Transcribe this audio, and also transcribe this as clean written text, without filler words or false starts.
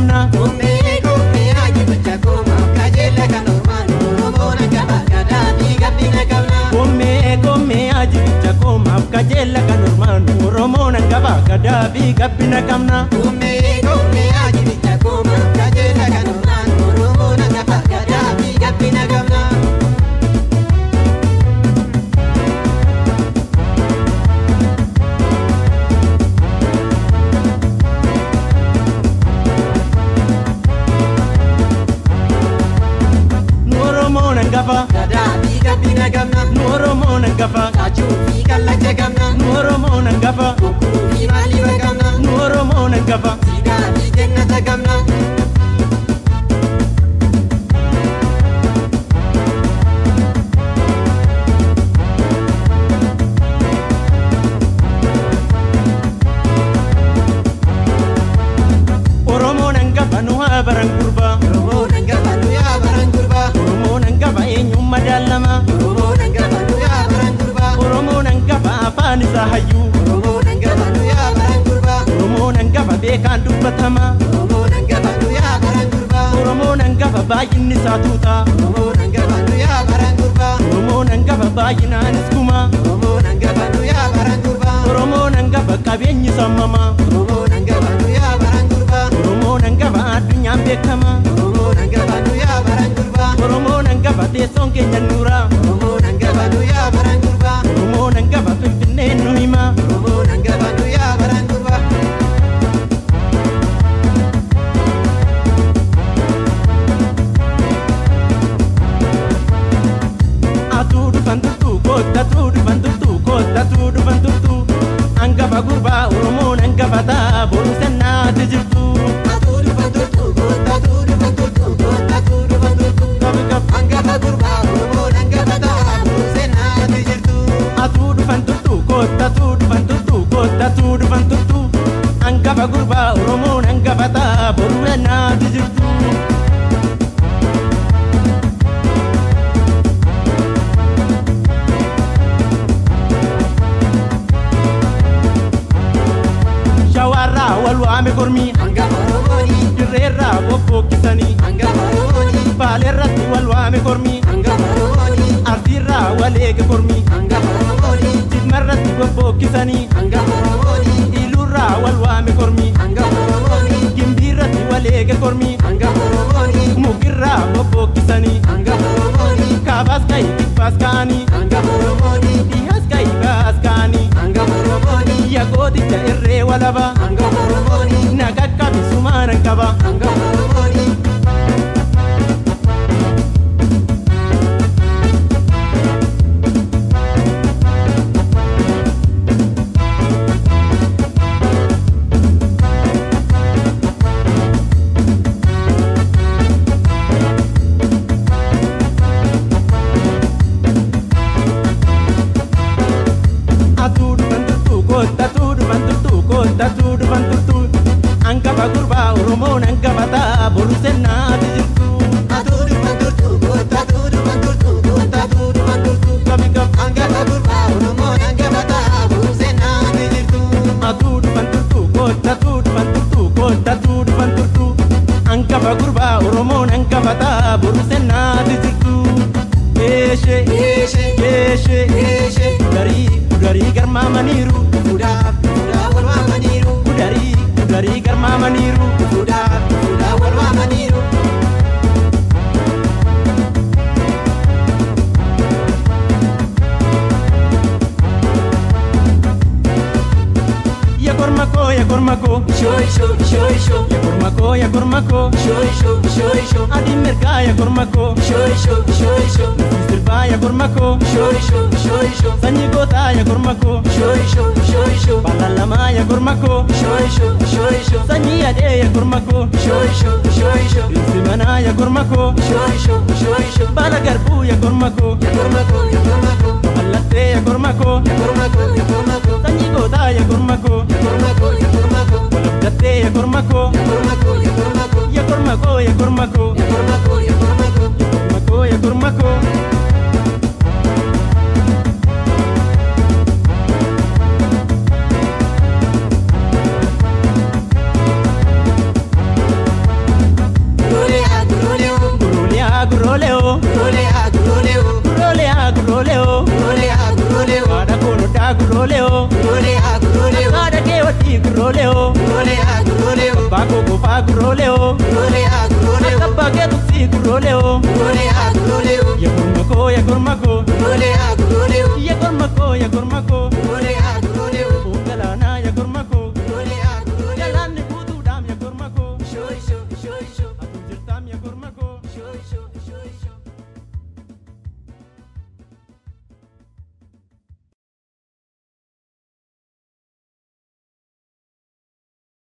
gamna Come agi bachakoma kajela kanorman Oromoon angaba gadaami gabbina qabna Komme aji chakoma kajela kanorman Oromoon angaba gadaami gabbina qabna Come agi bachakoma kajela kanorman Oromoon angaba gadaami gabbina qabna Gadaami gabbina qabna Oromoon angaba Kachuufi kallacha qabna Oromoon angaba Kukuufi maaliifa qabna Oromoon angaba Sidaafi jannata qabna Oromoon angaba nuha baran gurba Oromoon angaba nuyaa baran gurba Oromoon angaba eenyummaa daalama Oromoon angaba nuyaa baran gurba Oromoon angaba afaan isaa hayyuu Oromoon angaba nuyaa baran gurba Oromoon angaba beekaan dubbatama Oromoon angaba nuyaa baran gurba Oromoon angaba baay'inni isaa tuuta Oromoon angaba nuyaa baran gurba Oromoon angaba baay'inaanis kuma Oromoon angaba nuyaa baran gurba Oromoon angaba qabeenyi sammama Oromoon angaba nuyaa baran gurba Oromoon angaba addunyaan beekama Oromoon angaba nuyaa baran gurba Oromoon angaba teessoon keenya nuura Oromoon angaba nuyaa baran gurba Oromoon angaba finfinnee nu hima Oromoon angaba nuyaa baran gurba Atuu dhufan turtuu koottatuu dhufan turtuu koottatuu dhufan turtuu angaba gurbaa Oromoon angaba ta'a boru sannaati jirtu Atuu dhufan turtuu koottatuu dhufan turtuu koottatuu dhufan turtuu angaba gurbaa Oromoon angaba ta'a buusee naati jirtu Atuu dhufan turtuu koottatuu dhufan turtuu koottatuu dhufan turtuu angaba gurbaa Oromoon angaba ta'a boru sannaati jirtu Shawarraa wal waame kormii angaba Oromoonii dirreerraa bobbokkisanii angaba Oromoonii baaleerratti wal waame kormii angaba Oromoonii ardiirraa wal eege kormii angaba Oromoonii jimmarratti bobbokkisanii angaba Oromoonii iluurraa wal waame kormii angaba Oromoonii gimbiirratti wal eege kormii angaba Oromoonii mukirraa bobbokkisanii angaba Oromoonii kaabaas ka'ii kibbaas ka'anii angaba Oromoonii dhihaas ka'ii baas ka'anii angaba Oromoonii yagooticha irree walaba angaba Oromoonii naqaqqabi sumaanan qaba angaba Oromoonii Atuu dhufan turtuu koottatuu dhufan turtuu koottatuu dhufan turtuu angaba gurbaa Oromoon angaba ta'a boru sannaati jirtu Atuu dhufan turtuu koottatuu dhufan turtuu koottatuu dhufan turtuu qabi qab angaba gurbaa Oromoon angaba ta'a buusee naati jirtu Atuu dhufan turtuu koottatuu dhufan turtuu koottatuu dhufan turtuu angaba gurbaa Oromoon angaba ta'a boru sannaati jirtu Eeshee Eeshee eeshee eeshee Kudarii garmaamaniiru fuudhaa wal waamaniiru Kudarii garmaamaniiru fuudhaa wal waamaniiru Ya kormako Shoisho shoisho ya kormako shoisho Adi merkaa ya kormako shoisho Sirbaa ya kormako shoisho Sanyii gootaa ya kormako shoisho Balalamaa ya kormako shoisho Sanyii adee ya kormako shoisho Ilsimanaa ya kormako shoisho Baala garbuu ya kormako yakormako Mallattee ya kormako Sanyii gootaa ya kormako Walabdattee ya kormako Ya kormako ya kormako Ya kormako guroleo, Gurolea, guroleo, gurolea, guroleo, gurolea, guroleo, ada kono da guroleo, gurolea, guroleo, ada kewati guroleo, gurolea, guroleo, bako kufa guroleo, gurolea, guroleo, bake tusi guroleo, gurolea, guroleo, ya gurmako, gurolea, guroleo, ya gurmako, gurolea,